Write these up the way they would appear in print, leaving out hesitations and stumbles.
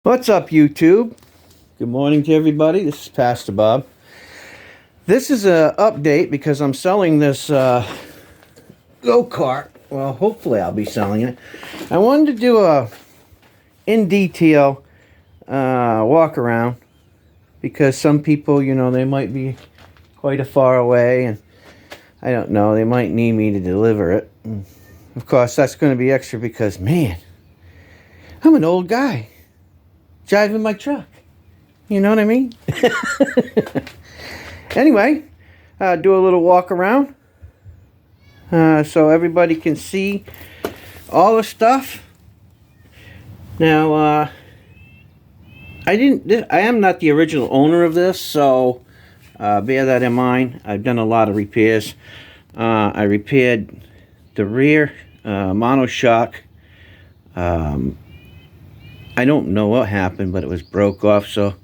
What's up, YouTube? Good morning to everybody. This is Pastor Bob. This is a update because I'm selling this go-kart. Well, hopefully I'll be selling it. I wanted to do a in detail walk around because some people, they might be quite a far away, and I don't know, they might need me to deliver it. And of course, that's going to be extra because, man, I'm an old guy driving my truck. You know what I mean? Anyway, do a little walk around so everybody can see all the stuff. Now, I am not the original owner of this, so bear that in mind. I've done a lot of repairs. I repaired the rear monoshock. I don't know what happened, but it was broke off, so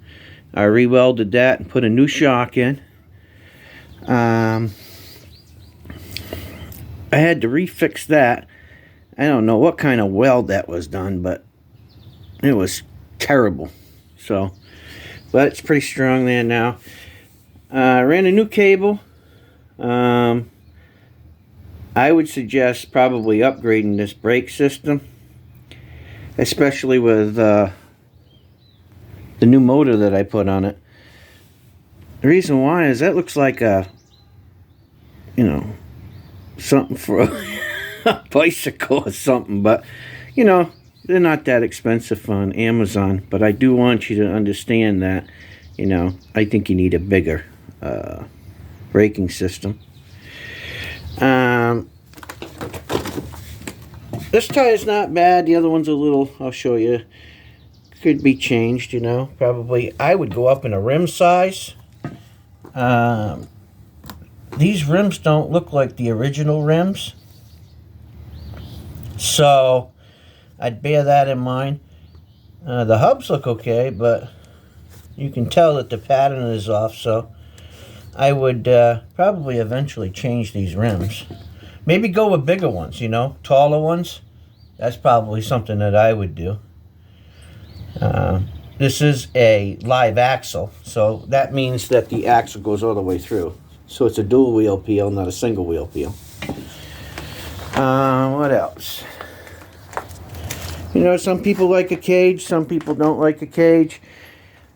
I re-welded that and put a new shock in. I had to refix that. I don't know what kind of weld that was done, but it was terrible. So, but it's pretty strong there now. I ran a new cable. I would suggest probably upgrading this brake system, especially with the new motor that I put on it. The reason why is that looks like a, something for a bicycle or something, but, they're not that expensive on Amazon, but I do want you to understand that, I think you need a bigger braking system. This tie is not bad. The other one's a little, I'll show you, could be changed, probably. I would go up in a rim size. These rims don't look like the original rims, so I'd bear that in mind. The hubs look okay, but you can tell that the pattern is off, so I would probably eventually change these rims. Maybe go with bigger ones, taller ones. That's probably something that I would do. This is a live axle, so that means that the axle goes all the way through. So it's a dual wheel peel, not a single wheel peel. What else? Some people like a cage, some people don't like a cage.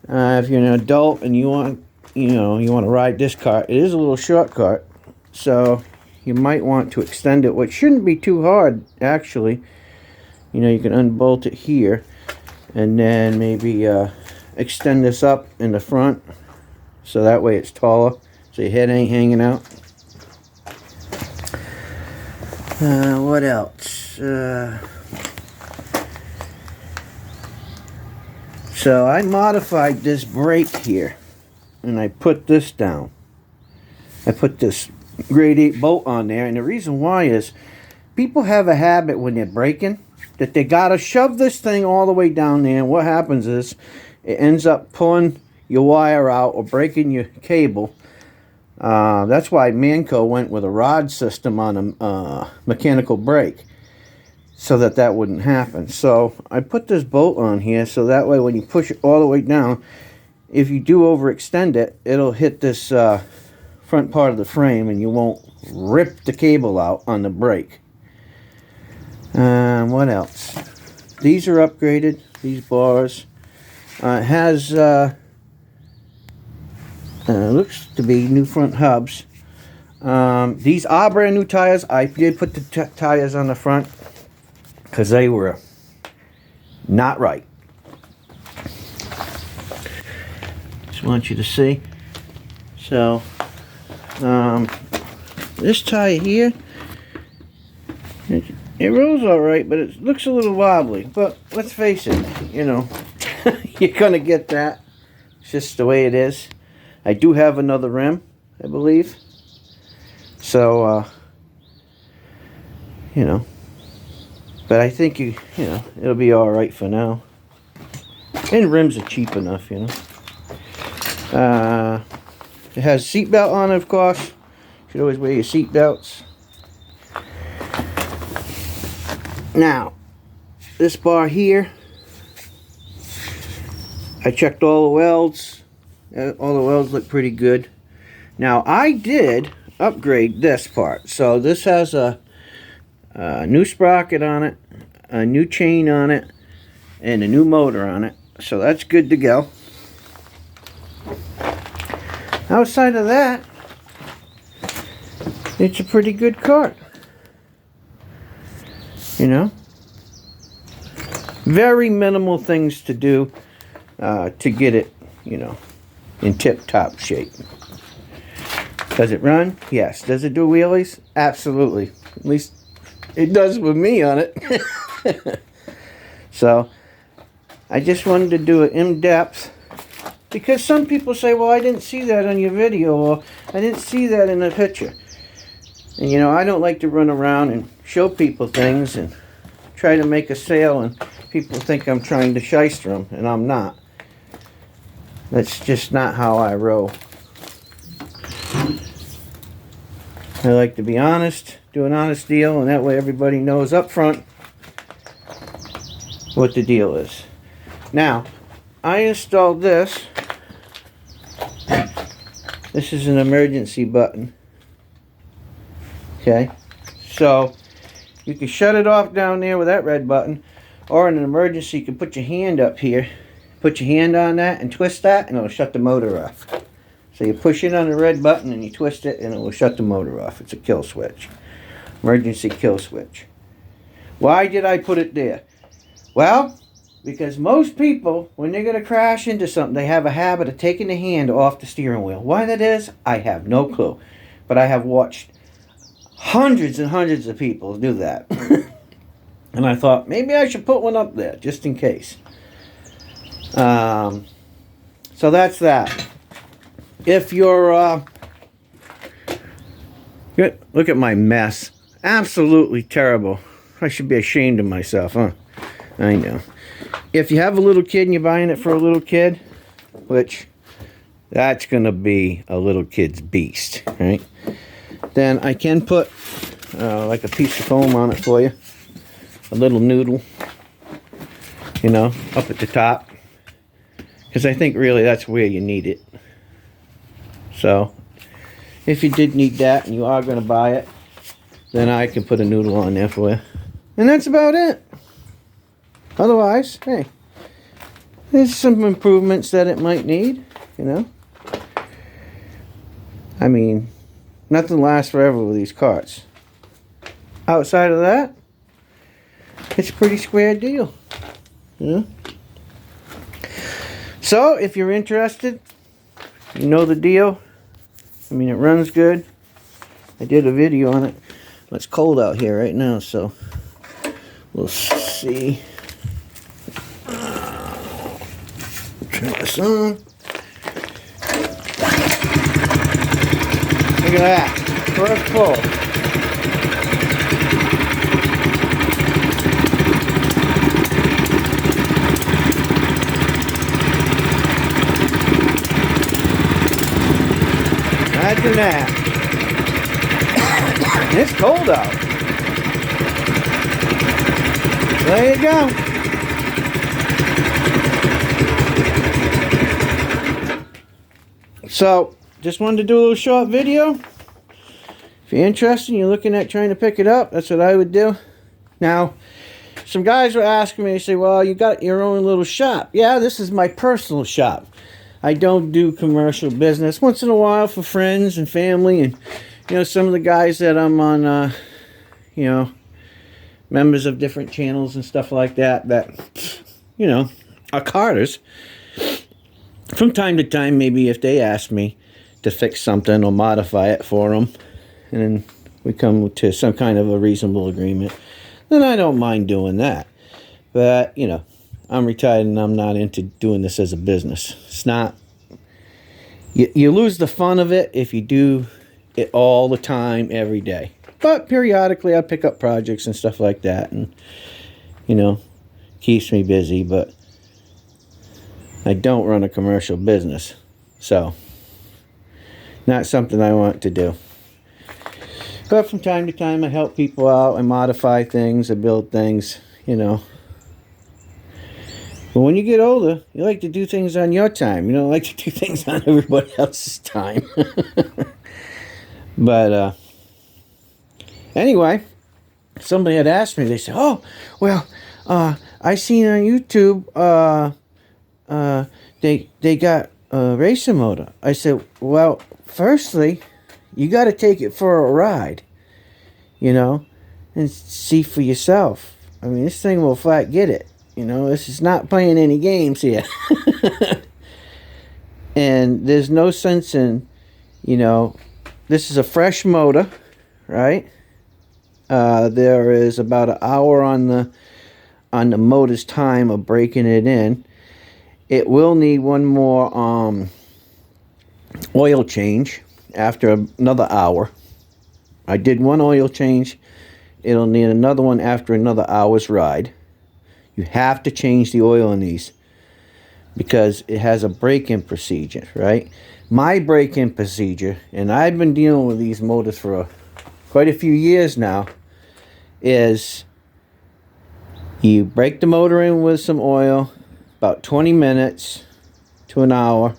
If you're an adult and you want to ride this cart, it is a little short cart, so you might want to extend it, which shouldn't be too hard, actually. You can unbolt it here, and then maybe extend this up in the front, so that way it's taller, so your head ain't hanging out. What else? So I modified this brake here, and I put this down. I put this grade 8 bolt on there, and the reason why is people have a habit when they're braking that they gotta shove this thing all the way down there, and what happens is it ends up pulling your wire out or breaking your cable. That's why Manco went with a rod system on a mechanical brake, so that wouldn't happen. So I put this bolt on here so that way when you push it all the way down, if you do overextend it, it'll hit this front part of the frame and you won't rip the cable out on the brake. What else? These are upgraded, these bars. It has looks to be new front hubs. These are brand new tires. I did put the tires on the front because they were not right. Just want you to see. So this tire here, it rolls all right, but it looks a little wobbly. But let's face it, you're gonna get that. It's just the way it is. I do have another rim, I believe. So, but I think it'll be all right for now. And rims are cheap enough, It has seatbelt on it, of course. You should always wear your seatbelts. Now, this bar here I checked all the welds. All the welds look pretty good. Now I did upgrade this part. So this has a new sprocket on it, a new chain on it, and a new motor on it. So that's good to go. Outside of that, it's a pretty good kart. You know? Very minimal things to do to get it, you know, in tip-top shape. Does it run? Yes. Does it do wheelies? Absolutely. At least it does with me on it. So, I just wanted to do it in depth. Because some people say, well, I didn't see that on your video, or I didn't see that in the picture. And you know, I don't like to run around and show people things and try to make a sale and people think I'm trying to shyster them, and I'm not. That's just not how I roll. I like to be honest, do an honest deal, and that way everybody knows up front what the deal is. Now, I installed this. This is an emergency button. Okay, so you can shut it off down there with that red button, or in an emergency you can put your hand up here, put your hand on that and twist that, and it'll shut the motor off. So you push it on the red button and you twist it and it will shut the motor off. It's a kill switch. Emergency kill switch. Why did I put it there? Well, because most people, when they're going to crash into something, they have a habit of taking the hand off the steering wheel. Why that is, I have no clue. But I have watched hundreds and hundreds of people do that. And I thought, maybe I should put one up there, just in case. So that's that. If you're, look at my mess. Absolutely terrible. I should be ashamed of myself, huh? I know. If you have a little kid and you're buying it for a little kid, which that's going to be a little kid's beast, right? Then I can put like a piece of foam on it for you. A little noodle, you know, up at the top. Because I think really that's where you need it. So, if you did need that and you are going to buy it, then I can put a noodle on there for you. And that's about it. Otherwise, hey, there's some improvements that it might need, you know. I mean, nothing lasts forever with these karts. Outside of that, it's a pretty square deal, you know. So, if you're interested, you know the deal. I mean, it runs good. I did a video on it. It's cold out here right now, so we'll see. Turn this on. Look at that. First pull. Imagine that. It's cold out. There you go. So, just wanted to do a little short video. If you're interested and you're looking at trying to pick it up, that's what I would do. Now, some guys were asking me, they say, well, you got your own little shop. Yeah, this is my personal shop. I don't do commercial business. Once in a while for friends and family, and you know, some of the guys that I'm on, you know, members of different channels and stuff like that, you know, are karters. From time to time, maybe if they ask me to fix something or modify it for them, and then we come to some kind of a reasonable agreement, then I don't mind doing that. But, you know, I'm retired and I'm not into doing this as a business. It's not, you lose the fun of it if you do it all the time, every day. But periodically I pick up projects and stuff like that, and, you know, keeps me busy, but I don't run a commercial business. So, not something I want to do. But from time to time I help people out, I modify things, I build things, you know. But when you get older, you like to do things on your time. You don't like to do things on everybody else's time. But anyway, somebody had asked me, they said, oh, well, I seen on YouTube, they got a racing motor. I said, well, firstly, you got to take it for a ride, you know, and see for yourself. I mean, this thing will flat get it. You know, this is not playing any games here. And there's no sense in, you know, this is a fresh motor, right? There is about an hour on the motor's time of breaking it in. It will need one more oil change after another hour. I did one oil change. It'll need another one after another hour's ride. You have to change the oil in these because it has a break-in procedure, right? My break-in procedure, and I've been dealing with these motors for quite a few years now, is you break the motor in with some oil, about 20 minutes to an hour,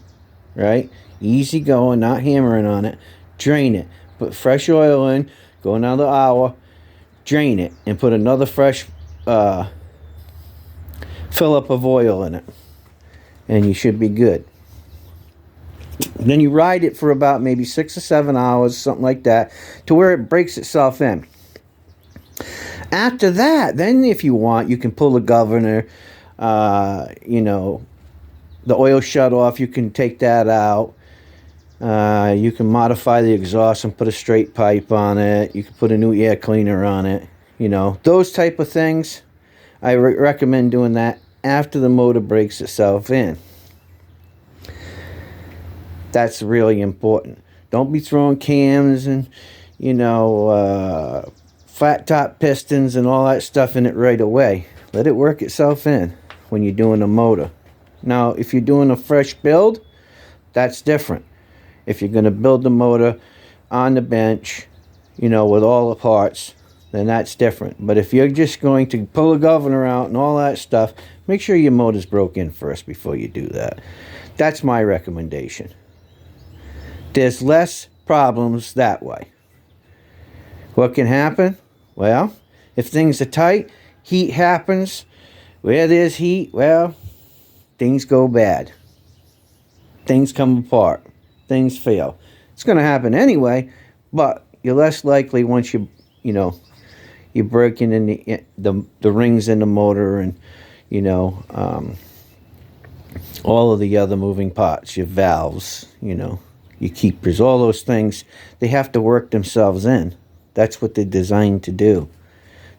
right? Easy going, not hammering on it. Drain it. Put fresh oil in, go another hour, drain it, and put another fresh fill up of oil in it, and you should be good. Then you ride it for about maybe 6 or 7 hours, something like that, to where it breaks itself in. After that, then if you want, you can pull the governor, you know, the oil shut off, you can take that out. You can modify the exhaust and put a straight pipe on it. You can put a new air cleaner on it. You know, those type of things. I recommend doing that after the motor breaks itself in. That's really important. Don't be throwing cams and, you know, flat top pistons and all that stuff in it right away. Let it work itself in when you're doing a motor. Now, if you're doing a fresh build, that's different. If you're going to build the motor on the bench, you know, with all the parts, then that's different. But if you're just going to pull a governor out and all that stuff, make sure your motor's broke in first before you do that. That's my recommendation. There's less problems that way. What can happen? Well, if things are tight, heat happens. Where there's heat, well, things go bad. Things come apart. Things fail. It's going to happen anyway, but you're less likely once you know, you're breaking in the rings in the motor and, you know, all of the other moving parts, your valves, you know, your keepers, all those things, they have to work themselves in. That's what they're designed to do.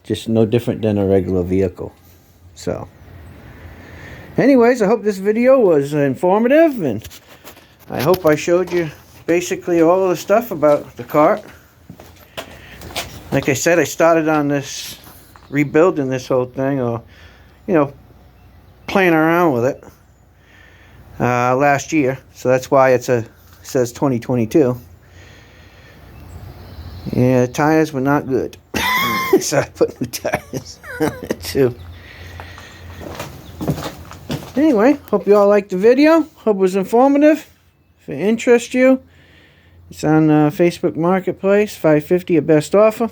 Just no different than a regular vehicle. So, anyways, I hope this video was informative, and I hope I showed you basically all of the stuff about the kart. Like I said, I started on this, rebuilding this whole thing, or, you know, playing around with it last year. So that's why it says 2022. Yeah, the tires were not good. So I put new tires on it too. Anyway, hope you all liked the video. Hope it was informative. If it interests you, it's on Facebook Marketplace, $5.50 at best offer.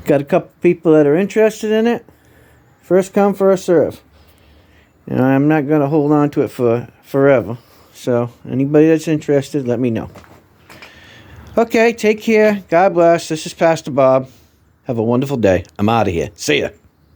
Got a couple people that are interested in it. First come, first serve. You know, I'm not going to hold on to it for forever. So, anybody that's interested, let me know. Okay, take care. God bless. This is Pastor Bob. Have a wonderful day. I'm out of here. See ya.